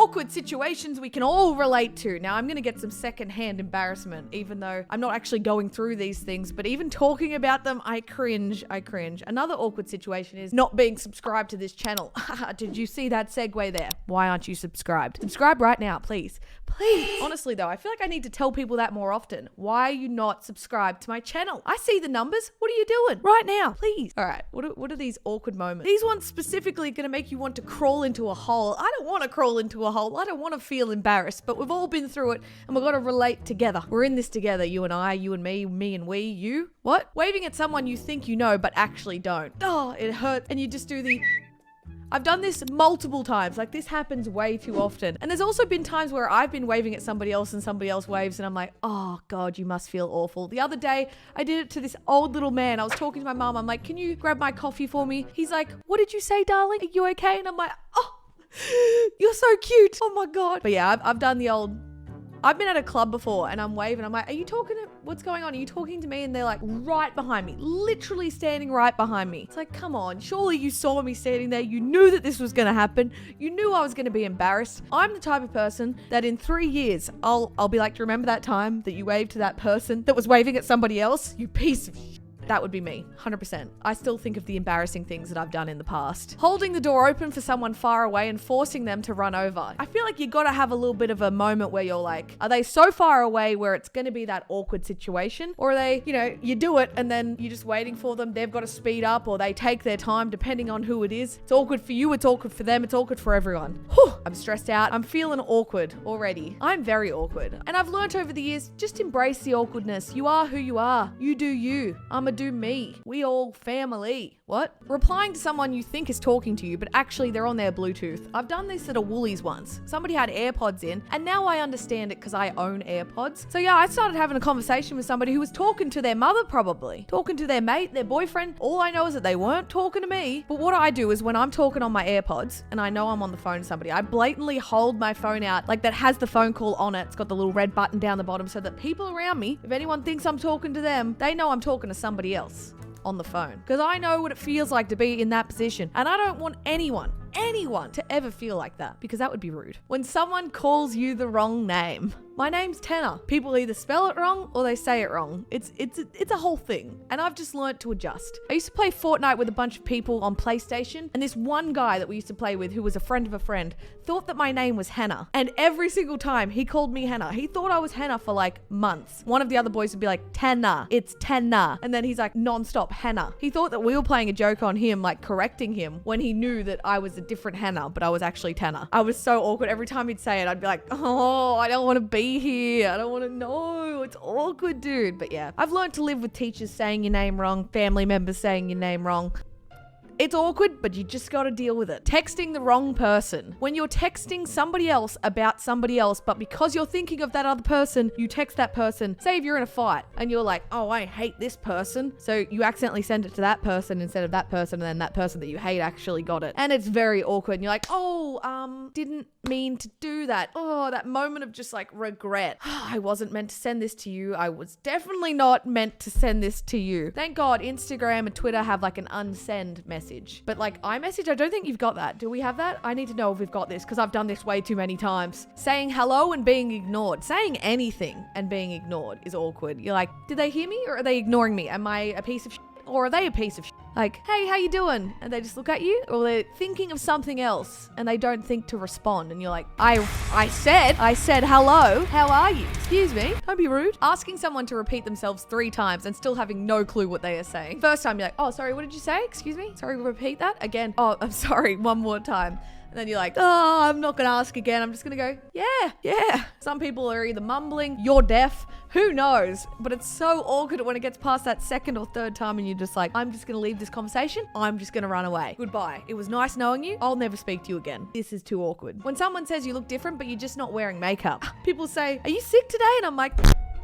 awkward situations we can all relate to. Now, I'm going to get some secondhand embarrassment, even though I'm not actually going through these things, but even talking about them, I cringe. Another awkward situation is not being subscribed to this channel. Did you see that segue there? Why aren't you subscribed? Subscribe right now, please. Please. Honestly though, I feel like I need to tell people that more often. Why are you not subscribed to my channel? I see the numbers. What are you doing? Right now, please. All right, what are these awkward moments? These ones specifically are gonna make you want to crawl into a hole. I don't want to crawl into a hole. I don't want to feel embarrassed, but we've all been through it and we've got to relate together. We're in this together, you and I, you and me and we, you. What? Waving at someone you think you know, but actually don't. Oh, it hurts. And you just do the... I've done this multiple times. Like, this happens way too often. And there's also been times where I've been waving at somebody else and somebody else waves and I'm like, oh God, you must feel awful. The other day, I did it to this old little man. I was talking to my mom. I'm like, can you grab my coffee for me? He's like, what did you say, darling? Are you okay? And I'm like, oh, you're so cute. Oh my God. But yeah, I've done the old... I've been at a club before and I'm waving. I'm like, are you talking to, what's going on? Are you talking to me? And they're like right behind me, literally standing right behind me. It's like, come on, surely you saw me standing there. You knew that this was going to happen. You knew I was going to be embarrassed. I'm the type of person that in 3 years, I'll be like, do you remember that time that you waved to that person that was waving at somebody else? You piece of shit. That would be me, 100%. I still think of the embarrassing things that I've done in the past. Holding the door open for someone far away and forcing them to run over. I feel like you gotta have a little bit of a moment where you're like, are they so far away where it's gonna be that awkward situation? Or are they, you know, you do it and then you're just waiting for them. They've got to speed up or they take their time depending on who it is. It's awkward for you, it's awkward for them, it's awkward for everyone. Whew, I'm stressed out. I'm feeling awkward already. I'm very awkward. And I've learned over the years, just embrace the awkwardness. You are who you are. You do you. I'ma do me. We all family. What? Replying to someone you think is talking to you, but actually they're on their Bluetooth. I've done this at a Woolies once. Somebody had AirPods in, and now I understand it because I own AirPods. So yeah, I started having a conversation with somebody who was talking to their mother probably. Talking to their mate, their boyfriend. All I know is that they weren't talking to me. But what I do is when I'm talking on my AirPods, and I know I'm on the phone to somebody, I blatantly hold my phone out, like that has the phone call on it. It's got the little red button down the bottom so that people around me, if anyone thinks I'm talking to them, they know I'm talking to somebody else on the phone. Because I know what it feels like to be in that position. And I don't want anyone to ever feel like that, because that would be rude. When someone calls you the wrong name. My name's Tannar. People either spell it wrong or they say it wrong. It's a whole thing. And I've just learnt to adjust. I used to play Fortnite with a bunch of people on PlayStation, and this one guy that we used to play with, who was a friend of a friend, thought that my name was Hannah. And every single time he called me Hannah, he thought I was Hannah for like months. One of the other boys would be like, Tannar, it's Tannar. And then he's like, non-stop Hannah. He thought that we were playing a joke on him, like correcting him, when he knew that I was a different Hannah, but I was actually Tannar. I was so awkward. Every time he'd say it, I'd be like, oh, I don't want to be here. I don't want to know. It's awkward, dude. But yeah, I've learned to live with teachers saying your name wrong, family members saying your name wrong. It's awkward, but you just got to deal with it. Texting the wrong person. When you're texting somebody else about somebody else, but because you're thinking of that other person, you text that person. Say if you're in a fight and you're like, oh, I hate this person. So you accidentally send it to that person instead of that person, and then that person that you hate actually got it. And it's very awkward. And you're like, oh, didn't mean to do that. Oh, that moment of just like regret. I wasn't meant to send this to you. I was definitely not meant to send this to you. Thank God Instagram and Twitter have like an unsend message. But like iMessage, I don't think you've got that. Do we have that? I need to know if we've got this, because I've done this way too many times. Saying hello and being ignored. Saying anything and being ignored is awkward. You're like, did they hear me or are they ignoring me? Am I a piece of shit? Or are they a piece of shit? Like, hey, how you doing? And they just look at you, or they're thinking of something else and they don't think to respond. And you're like, I said hello. How are you? Excuse me. Don't be rude. Asking someone to repeat themselves 3 times and still having no clue what they are saying. First time you're like, oh, sorry, what did you say? Excuse me. Sorry, repeat that again. Oh, I'm sorry. One more time. And then you're like, oh, I'm not going to ask again. I'm just going to go, yeah. Some people are either mumbling, you're deaf, who knows? But it's so awkward when it gets past that 2nd or 3rd time and you're just like, I'm just going to leave this conversation. I'm just going to run away. Goodbye. It was nice knowing you. I'll never speak to you again. This is too awkward. When someone says you look different, but you're just not wearing makeup. People say, are you sick today? And I'm like,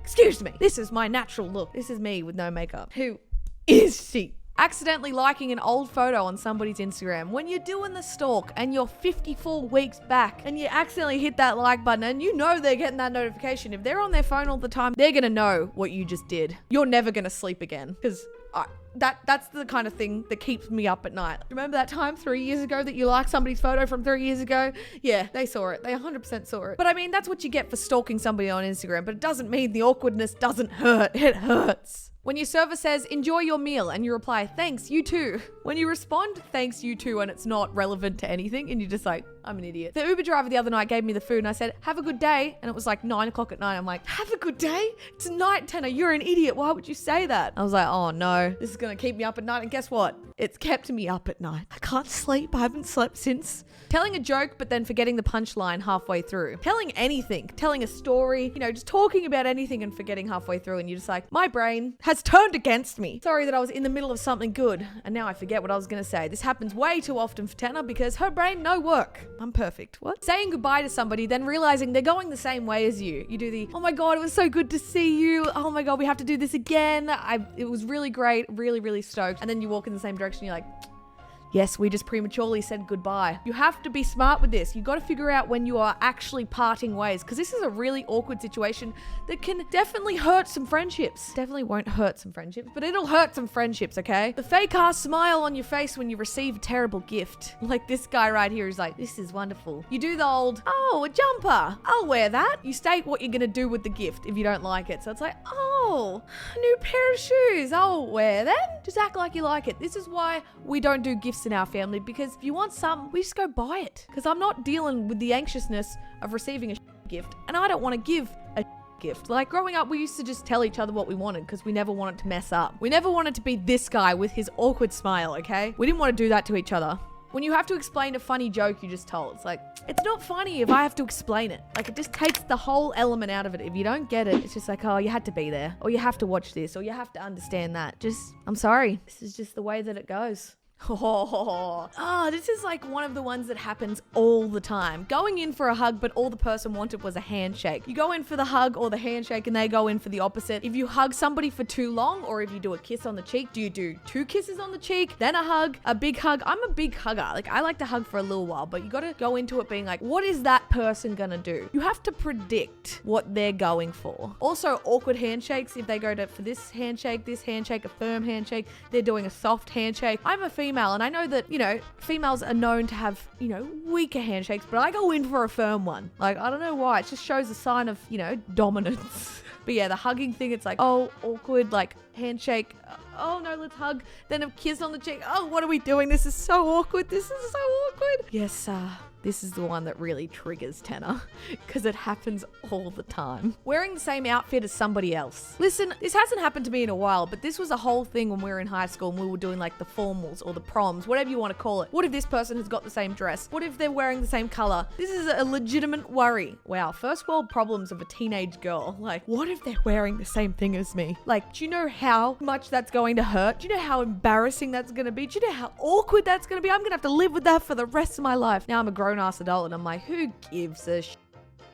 excuse me. This is my natural look. This is me with no makeup. Who is she? Accidentally liking an old photo on somebody's Instagram. When you're doing the stalk and you're 54 weeks back and you accidentally hit that like button and you know they're getting that notification. If they're on their phone all the time, they're gonna know what you just did. You're never gonna sleep again. Because That's the kind of thing that keeps me up at night. Remember that time 3 years ago that you liked somebody's photo from 3 years ago? Yeah, they saw it. They 100% saw it. But I mean, that's what you get for stalking somebody on Instagram, but it doesn't mean the awkwardness doesn't hurt. It hurts. When your server says, enjoy your meal, and you reply, thanks, you too. When you respond, thanks, you too, and it's not relevant to anything, and you're just like, I'm an idiot. The Uber driver the other night gave me the food, and I said, have a good day. And it was like 9 o'clock at night. I'm like, have a good day? It's night, Tanner. You're an idiot. Why would you say that? I was like, oh no, this is going to keep me up at night. And guess what? It's kept me up at night. I can't sleep. I haven't slept since. Telling a joke, but then forgetting the punchline halfway through. Telling anything, telling a story, just talking about anything and forgetting halfway through. And you're just like, my brain has turned against me. Sorry that I was in the middle of something good. And now I forget what I was going to say. This happens way too often for Tanner because her brain, no work. I'm perfect. What? Saying goodbye to somebody, then realizing they're going the same way as you. You do the, oh my God, it was so good to see you. Oh my God, we have to do this again. It was really great. Really, really stoked. And then you walk in the same direction. You're like, yes, we just prematurely said goodbye. You have to be smart with this. You got to figure out when you are actually parting ways, because this is a really awkward situation that can definitely hurt some friendships. Definitely won't hurt some friendships, but it'll hurt some friendships, okay? The fake ass smile on your face when you receive a terrible gift. Like this guy right here is like, this is wonderful. You do the old, oh, a jumper. I'll wear that. You state what you're going to do with the gift if you don't like it. So it's like, oh, a new pair of shoes. I'll wear them. Just act like you like it. This is why we don't do gifts in our family, because if you want something, we just go buy it. Because I'm not dealing with the anxiousness of receiving a gift, and I don't want to give a gift. Like growing up, we used to just tell each other what we wanted because we never wanted to mess up. We never wanted to be this guy with his awkward smile, okay? We didn't want to do that to each other. When you have to explain a funny joke you just told, it's like, it's not funny if I have to explain it. Like, it just takes the whole element out of it. If you don't get it, it's just like, oh, you had to be there, or you have to watch this, or you have to understand that. Just, I'm sorry. This is just the way that it goes. Oh, this is like one of the ones that happens all the time. Going in for a hug, but all the person wanted was a handshake. You go in for the hug or the handshake and they go in for the opposite. If you hug somebody for too long, or if you do a kiss on the cheek, do you do 2 kisses on the cheek, then a hug, a big hug? I'm a big hugger. Like, I like to hug for a little while, but you got to go into it being like, what is that person gonna do? You have to predict what they're going for. Also, awkward handshakes. If they go for this handshake, a firm handshake, they're doing a soft handshake. I'm a female, and I know that, females are known to have, weaker handshakes, but I go in for a firm one. Like, I don't know why. It just shows a sign of, dominance. But yeah, the hugging thing, it's like, oh, awkward, like handshake. Oh no, let's hug. Then a kiss on the cheek. Oh, what are we doing? This is so awkward. This is so awkward. Yes, this is the one that really triggers Tanner because it happens all the time. Wearing the same outfit as somebody else. Listen, this hasn't happened to me in a while, but this was a whole thing when we were in high school and we were doing like the formals or the proms, whatever you want to call it. What if this person has got the same dress? What if they're wearing the same color? This is a legitimate worry. Wow, first world problems of a teenage girl. Like, what if they're wearing the same thing as me? Like, do you know how much that's going to hurt? Do you know how embarrassing that's going to be? Do you know how awkward that's going to be? I'm going to have to live with that for the rest of my life. Now I'm a grown-ass adult and I'm like, who gives a shit?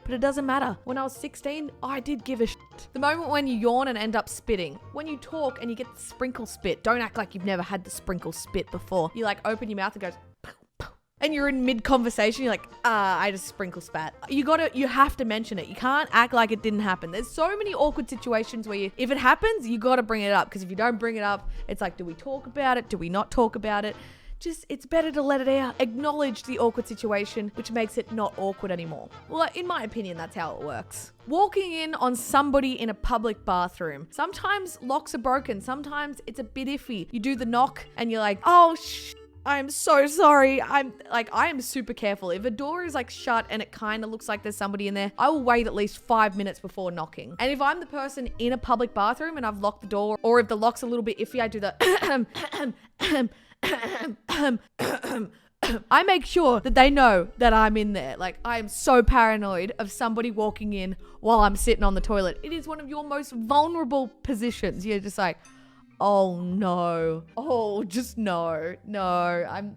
But it doesn't matter. When I was 16, I did give a shit. The moment when you yawn and end up spitting. When you talk and you get the sprinkle spit, don't act like you've never had the sprinkle spit before. You like open your mouth and goes, pow, pow. And you're in mid-conversation, you're like, I just sprinkle spat. You have to mention it. You can't act like it didn't happen. There's so many awkward situations where if it happens, you got to bring it up. Because if you don't bring it up, it's like, do we talk about it? Do we not talk about it? Just, it's better to let it out. Acknowledge the awkward situation, which makes it not awkward anymore. Well, in my opinion, that's how it works. Walking in on somebody in a public bathroom. Sometimes locks are broken. Sometimes it's a bit iffy. You do the knock and you're like, oh, I'm so sorry. I am super careful. If a door is like shut and it kind of looks like there's somebody in there, I will wait at least 5 minutes before knocking. And if I'm the person in a public bathroom and I've locked the door, or if the lock's a little bit iffy, I do the I make sure that they know that I'm in there. Like, I am so paranoid of somebody walking in while I'm sitting on the toilet. It is one of your most vulnerable positions. You're just like, oh no. Oh, just no.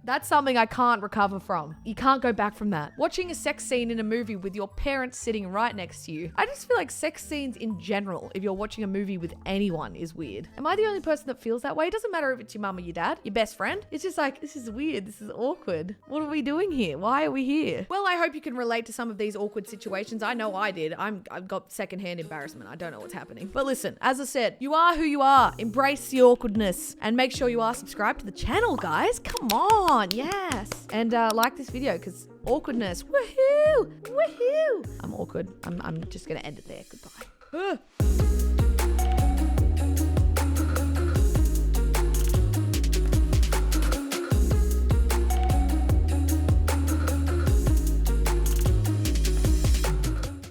That's something I can't recover from. You can't go back from that. Watching a sex scene in a movie with your parents sitting right next to you. I just feel like sex scenes in general, if you're watching a movie with anyone, is weird. Am I the only person that feels that way? It doesn't matter if it's your mum or your dad, your best friend. It's just like, this is weird. This is awkward. What are we doing here? Why are we here? Well, I hope you can relate to some of these awkward situations. I know I did. I've got secondhand embarrassment. I don't know what's happening. But listen, as I said, you are who you are. Embrace the awkwardness. And make sure you are subscribed to the channel, guys. Come on, yes. And like this video, because awkwardness, woohoo, woohoo. I'm awkward. I'm just gonna end it there. Goodbye.